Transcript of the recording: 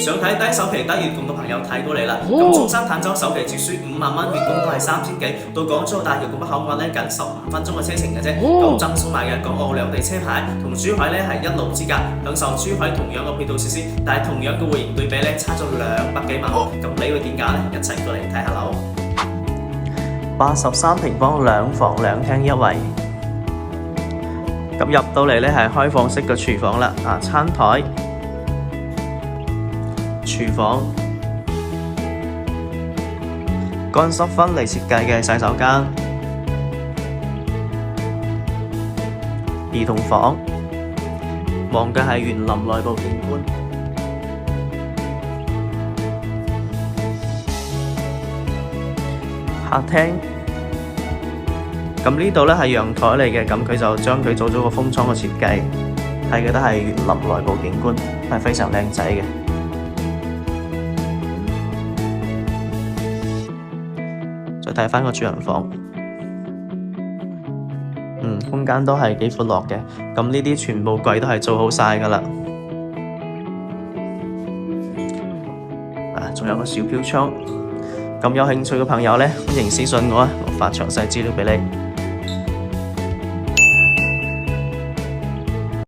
想睇低首期低月供嘅朋友睇過嚟啦。咁中山坦洲首期只需5萬蚊，月供都係3000幾，到港珠澳大橋拱北口岸咧僅15分鐘嘅車程嘅啫。咁贈送埋嘅港澳兩地車牌同珠海咧係一路之隔，享受珠海同樣嘅配套設施，但係同樣嘅會員對比咧差咗200幾萬。咁你會點揀咧？一齊過嚟睇下樓。83平方2房2廳1衛。咁入到嚟咧係開放式嘅廚房啦，餐台、廚房、乾濕分離設計嘅洗手間、兒童房，望嘅係園林內部景觀。客廳，咁呢度咧係陽台嚟嘅，咁佢就將佢做咗個風窗嘅設計，睇嘅都係園林內部景觀，係非常靚仔嘅。再睇返個主人房，空間都係幾闊落嘅，咁呢啲全部櫃都係做好晒㗎喇。仲有個小飄窗。咁有興趣嘅朋友呢，歡迎私信我啊，我發詳細資料俾你。